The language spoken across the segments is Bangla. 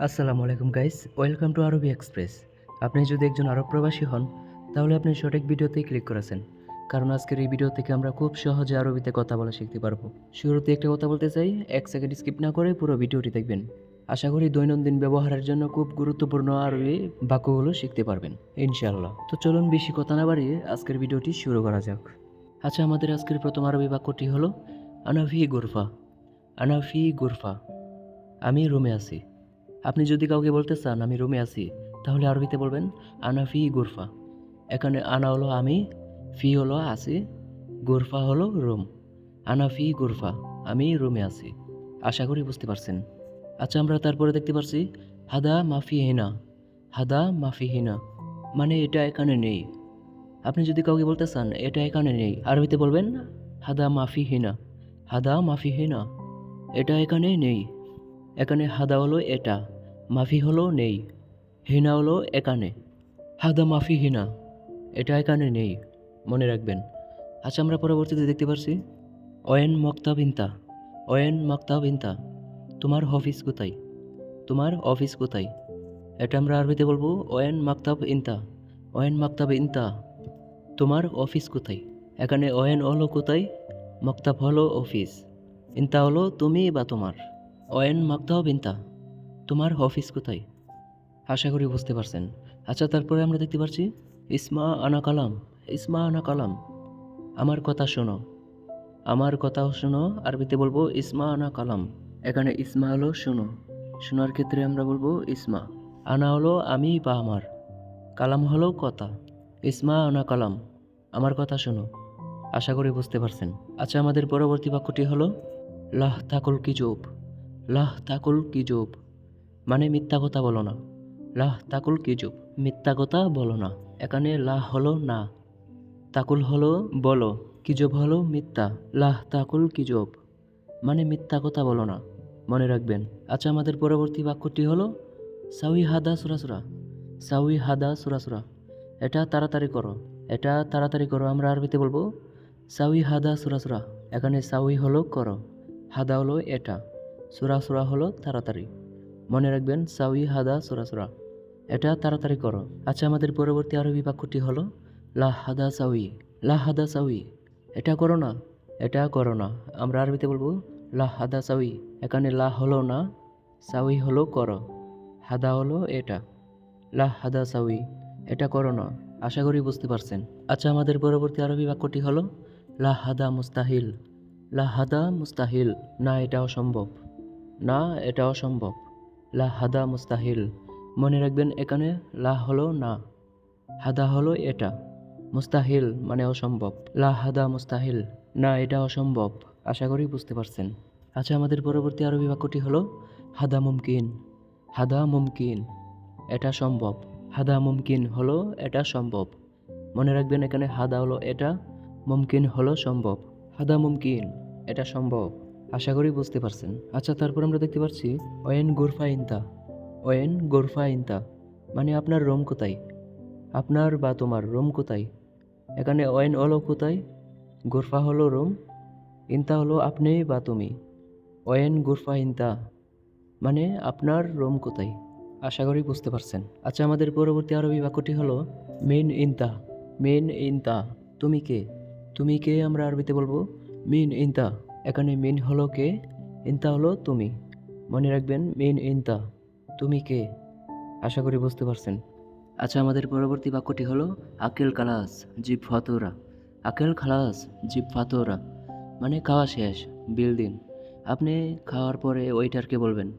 আসসালামু আলাইকুম গাইস, ওয়েলকাম টু আরবি এক্সপ্রেস। আপনি যদি একজন আরব প্রবাসী হন তাহলে আপনি সঠিক ভিডিওতেই ক্লিক করেছেন, কারণ আজকের এই ভিডিও থেকে আমরা খুব সহজে আরবিতে কথা বলা শিখতে পারবো। শুরুতে একটা কথা বলতে চাই, 1 সেকেন্ড স্কিপ না করে পুরো ভিডিওটি দেখবেন। আশা করি দৈনন্দিন ব্যবহারের জন্য খুব গুরুত্বপূর্ণ আরবি বাক্যগুলো শিখতে পারবেন ইনশাআল্লাহ। তো চলুন বেশি কথা না বাড়িয়ে আজকের ভিডিওটি শুরু করা যাক। আচ্ছা, আমাদের আজকের প্রথম আরবি বাক্যটি হলো আনাফি গুরফা। আনাফি গুরফা, আমি রুমে আছি। আপনি যদি কাউকে বলতে চান আমি রুমে আছি, তাহলে আরবিতে বলবেন আনা ফি গুরফা। এখানে আনা হলো আমি, ফি হলো আছি, গুরফা হলো রুম। আনা ফি গুরফা, আমি রুমে আছি। আশা করি বুঝতে পারছেন। আচ্ছা, আমরা তারপরে দেখতে পাচ্ছি হাদা মাফি হিনা। হাদা মাফি হিনা মানে এটা এখানে নেই। আপনি যদি কাউকে বলতে চান এটা এখানে নেই, আরবিতে বলবেন হাদা মাফি হিনা। হাদা মাফি হিনা, এটা এখানে নেই। এখানে হাদা হলো এটা, মাফি হলো নেই, হিনা হলো এখানে। হাদা মাফি হিনা, এটা এখানে নেই, মনে রাখবেন। আচ্ছা, আমরা পরবর্তীতে দেখতে পাচ্ছি ওয়েন মক্তাব ইনতা। ওয়েন মক্তাব ইনতা, তোমার অফিস কোথায়? তোমার অফিস কোথায়? এটা আমরা আরবিতে বলবো ওয়েন মাকতাব ইনতা। ওয়েন মাকতাব ইনতা, তোমার অফিস কোথায়? এখানে ওয়েন হলো কোথায়, মক্তাব হলো অফিস, ইনতা হলো তুমি বা তোমার। ওয়েন মাকতাব ইনতা, তোমার অফিস কোথায়? আশা করি বুঝতে পারছেন। আচ্ছা, তারপরে আমরা দেখতে পাচ্ছি ইসমা আনা কালাম। ইসমা আনা কালাম, আমার কথা শোনো। আমার কথা শোনো, আরবিতে বলবো ইসমা আনা কালাম। এখানে ইসমা হলো শোনো, শোনার ক্ষেত্রে আমরা বলবো ইসমা। আনা হলো আমি বা আমার, কালাম হলো কথা। ইসমা আনা কালাম, আমার কথা শোনো। আশা করি বুঝতে পারছেন। আচ্ছা, আমাদের পরবর্তী বাক্যটি হলো লাহ তাকুল কিজুব। লাহ তাকুল কিজুব মানে মিথ্যা কথা বলো না। লাহ তাকুল কিজুব, মিথ্যা কথা বলো না। এখানে লাহ হলো না, তাকুল হলো বলো, কিজব হলো মিথ্যা। লাহ তাকুল কিজব মানে মিথ্যা কথা বলো না, মনে রাখবেন। আচ্ছা, আমাদের পরবর্তী বাক্যটি হলো সাউই হাদা সুরাসুরা। সাউই হাদা সুরাসুরা, এটা তাড়াতাড়ি করো। এটা তাড়াতাড়ি করো আমরা আরবিতে বলবো সাউই হাদা সুরাসুরা। এখানে সাউই হলো করো, হাদা হলো এটা, সুরাসুরা হলো তাড়াতাড়ি, মনে রাখবেন। সাউই হাদা সুরাসুরা, এটা তাড়াতাড়ি করো। আচ্ছা, আমাদের পরবর্তী আরবি বাক্যটি হলো লা হাদা সাউই। লা হাদা সাউই, এটা করো না। এটা করো না আমরা আরবিতে বলবো লা হাদা সাউই। এখানে লা হলো না, সাউই হলো করো, হাদা হলো এটা। লা হাদা সাউই, এটা করো না। আশা করি বুঝতে পারছেন। আচ্ছা, আমাদের পরবর্তী আরবি বাক্যটি হলো লা হাদা মুস্তাহিল। লা হাদা মুস্তাহিল, না এটা অসম্ভব। না এটা অসম্ভব। লা হাদা মুস্তাহিল, মনে রাখবেন এখানে লা হলো না, হাদা হলো এটা, মুস্তাহিল মানে অসম্ভব। লা হাদা মুস্তাহিল, না এটা অসম্ভব। আশা করি বুঝতে পারছেন। আচ্ছা, আমাদের পরবর্তী আরবি বাক্যটি হলো হাদা মুমকিন। হাদা মুমকিন, এটা সম্ভব। হাদা মুমকিন হলো এটা সম্ভব, মনে রাখবেন এখানে হাদা হলো এটা, মুমকিন হলো সম্ভব। হাদা মুমকিন, এটা সম্ভব। আশা করি বুঝতে পারছেন। আচ্ছা, তারপর আমরা দেখতে পাচ্ছি ওয়েন গোরফা ইনতা। ওয়েন গোরফা ইনতা মানে আপনার রুম কোথায়? আপনার বা তোমার রুম কোথায়? এখানে ওয়েন হলো কোথায়, গোরফা হলো রুম, ইনতা হলো আপনি বা তুমি। ওয়েন গোরফা ইনতা মানে আপনার রুম কোথায়? আশা করি বুঝতে পারছেন। আচ্ছা, আমাদের পরবর্তী আরবি বাক্যটি হলো মিন ইনতা। মিন ইনতা, তুমি কে? তুমি কে আমরা আরবিতে বলবো মিন ইনতা। এখানে মিন হলো কে, ইনতা হলো তুমি, মনে রাখবেন মিন ইনতা, তুমি কে। আশা করি বুঝতে পারছেন। আচ্ছা, আমাদের পরবর্তী বাক্যটি হলো আকেল খালাস জিব ফাতুরা। আকেল খালাস জিব ফাতুরা মানে খাওয়া শেষ, বিল দিন। আপনি খাওয়ার পরে ওয়েটারকে বলবেন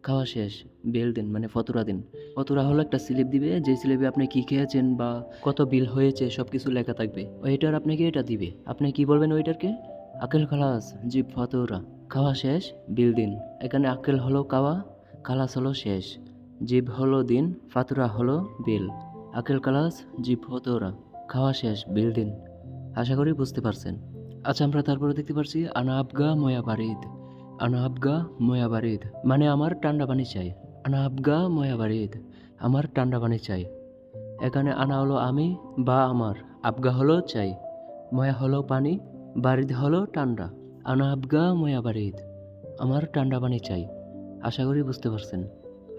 খাওয়া শেষ, বিল দিন মানে ফতুরা দিন। ফতুরা হলো একটা স্লিপ দিবে, যে স্লিপে আপনি কি খেয়েছেন বা কত বিল হয়েছে সব কিছু লেখা থাকবে। ওয়েটার আপনাকে এটা দিবে, আপনি কি বলবেন ওয়েটারকে? আকেল খালাস জিব ফাতুরা, খাওয়া শেষ, বিল দিন। এখানে আকেল হলো খাওয়া, খালাস হলো শেষ, জিব হলো দিন, ফাতুরা হলো বিল। আকেল খালাস জিব ফাতুরা, খাওয়া শেষ, বিল দিন। আশা করি বুঝতে পারছেন। আচ্ছা, আমরা তারপরে দেখতে পাচ্ছি আনা আবগা ময়া বারিদ। আনা আবগা ময়া বারিদ মানে আমার ঠান্ডা পানি চাই। আনা আবগা ময়া বারিদ, আমার ঠান্ডা পানি চাই। এখানে আনা হলো আমি বা আমার, আবগা হলো চাই, ময়া হলো পানি, বারিদ হলো ঠান্ডা। আনা আবগা ময়া বারিদ, আমার ঠান্ডা পানি চাই। আশা করি বুঝতে পারছেন।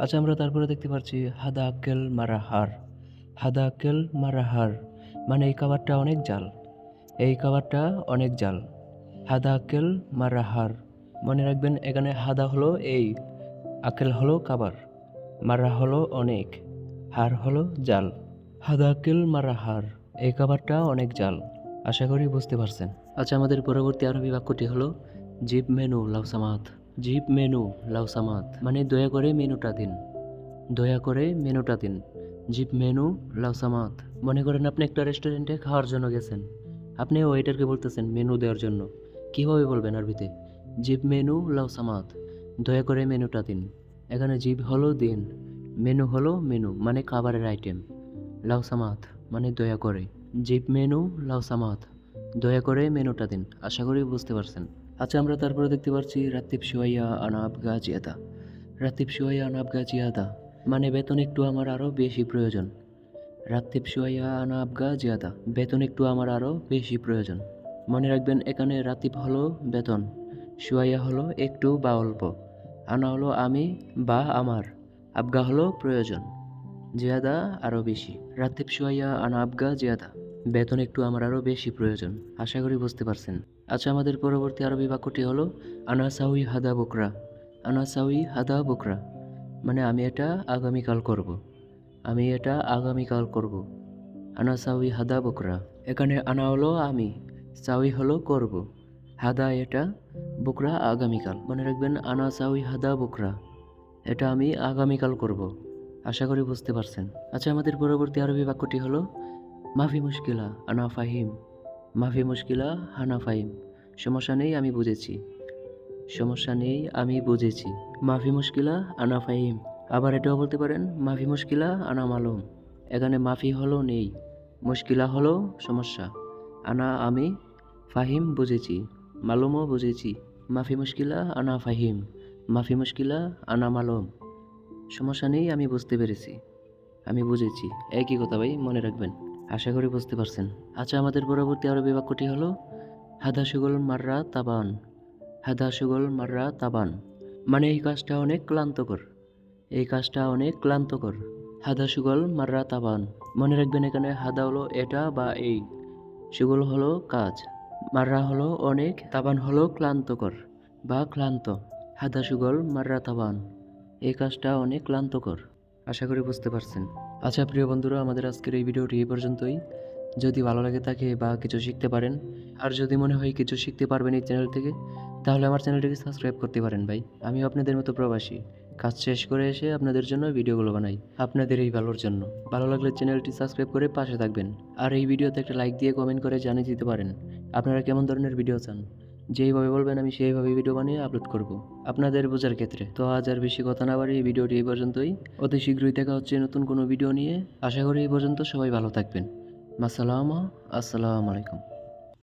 আচ্ছা, আমরা তারপরে দেখতে পাচ্ছি হাদা আক্কেল মারাহার। হাদা আক্কেল মারাহার মানে এই খাবারটা অনেক জাল, এই খাবারটা অনেক জাল। হাদা আক্কেল মারাহার, মনে রাখবেন এখানে হাদা হলো এই, আক্কেল হলো খাবার, মারা হলো অনেক, হার হলো জাল। হাদা আক্কেল মারাহার, এই খাবারটা অনেক জাল। আশা করি বুঝতে পারছেন। আচ্ছা, আমাদের পরবর্তী আরবি বাক্যটি হলো জিপ মেনু লাউসামাত। জিপ মেনু লাউসামাত মানে দয়া করে মেনুটা দিন, দয়া করে মেনুটা দিন। জিপ মেনু লাউসামাত, মনে করেন আপনি একটা রেস্টুরেন্টে খাওয়ার জন্য গেছেন, আপনি ওয়েটারকে বলতেছেন মেনু দেওয়ার জন্য। কীভাবে বলবেন আরবিতে? জিপ মেনু লাউসামাত, দয়া করে মেনুটা দিন। এখানে জিপ হলো দিন, মেনু হলো মেনু মানে খাবারের আইটেম, লাউসামাত মানে দয়া করে। জিপ মেনু লাউসামাত, দয়া করে মেনুটা দিন। আশা করি বুঝতে পারছেন। আচ্ছা, আমরা তারপরে দেখতে পাচ্ছি রাত্তিব শুয়াইয়া আনাব গাজিয়াদা। রাত্তিব শুয়াইয়া আনাব গাজিয়াদা মানে বেতন একটু আমার আরও বেশি প্রয়োজন। রাত্তিব শুয়াইয়া আনা আবগা জিয়াদা, বেতন একটু আমার আরও বেশি প্রয়োজন। মনে রাখবেন এখানে রাতিব হলো বেতন, শুয়াইয়া হলো একটু বা অল্প, আনা হলো আমি বা আমার, আবগা হলো প্রয়োজন, জিয়াদা আরও বেশি। রাত্তিব শুয়াইয়া আনা আবগা জিয়াদা, বেতন একটু আমার আরও বেশি প্রয়োজন। আশা করি বুঝতে পারছেন। আচ্ছা, আমাদের পরবর্তী আরবি বাক্যটি হলো আনা সাউই হাদা বকরা। আনা সাউই হাদা বকরা মানে আমি এটা আগামীকাল করব, আমি এটা আগামীকাল করব। আনা সাউই হাদা বকরা, এখানে আনা হলো আমি, সাউই হলো করব, হাদা এটা, বকরা আগামীকাল। মনে রাখবেন আনা সাউই হাদা বকরা, এটা আমি আগামীকাল করব। আশা করি বুঝতে পারছেন। আচ্ছা, আমাদের পরবর্তী আরবি বাক্যটি হলো মাফি মুশকিলা আনা ফাহিম। মাফি মুশকিলা হানা ফাহিম, সমস্যা নেই আমি বুঝেছি, সমস্যা নেই আমি বুঝেছি। মাফি মুশকিলা আনা ফাহিম, আবার এটাও বলতে পারেন মাফি মুশকিলা আনা মালুম। এখানে মাফি হলো নেই, মুশকিলা হলো সমস্যা, আনা আমি, ফাহিম বুঝেছি, মালুমও বুঝেছি। মাফি মুশকিলা আনা ফাহিম, মাফি মুশকিলা আনা মালুম, সমস্যা নেই আমি বুঝতে পেরেছি, আমি বুঝেছি। একই কথা ভাই, মনে রাখবেন। আশা করি বুঝতে পারছেন। আচ্ছা, আমাদের পরবর্তী আরবি বাক্যটি হলো হাদা সুগল মাররা তাবান। হাদা সুগল মাররা তাবান মানে এই কাজটা অনেক ক্লান্তকর, এই কাজটা অনেক ক্লান্তকর। হাদা সুগল মাররা তাবান, মনে রাখবেন এখানে হাদা হলো এটা বা এই, সুগল হলো কাজ, মাররা হলো অনেক, তাবান হলো ক্লান্তকর বা ক্লান্ত। হাদা সুগল মাররা তাবান, এই কাজটা অনেক ক্লান্তকর। আশা করি বুঝতে পারছেন। আচ্ছা প্রিয় বন্ধুরা, আমাদের আজকের এই ভিডিওটি এই পর্যন্তই। যদি ভালো লাগে থাকে বা কিছু শিখতে পারেন, আর যদি মনে হয় কিছু শিখতে পারবেন এই চ্যানেল থেকে, তাহলে আমার চ্যানেলটিকে সাবস্ক্রাইব করতে পারেন ভাই। আমিও আপনাদের মতো প্রবাসী, কাজ শেষ করে এসে আপনাদের জন্য ভিডিওগুলো বানাই, আপনাদের এই ভালোর জন্য। ভালো লাগলে চ্যানেলটি সাবস্ক্রাইব করে পাশে থাকবেন, আর এই ভিডিওতে একটা লাইক দিয়ে কমেন্ট করে জানিয়ে দিতে পারেন আপনারা কেমন ধরনের ভিডিও চান। যেইভাবে বলবেন আমি সেইভাবে ভিডিও বানিয়ে আপলোড করব আপনাদের বোঝার ক্ষেত্রে। তো আজ আর বেশি কথা না বাড়িয়ে এই ভিডিওটি এই পর্যন্তই। অতি শীঘ্রই দেখা হচ্ছে নতুন কোনো ভিডিও নিয়ে। আশা করি এই পর্যন্ত সবাই ভালো থাকবেন। আসসালামু আলাইকুম।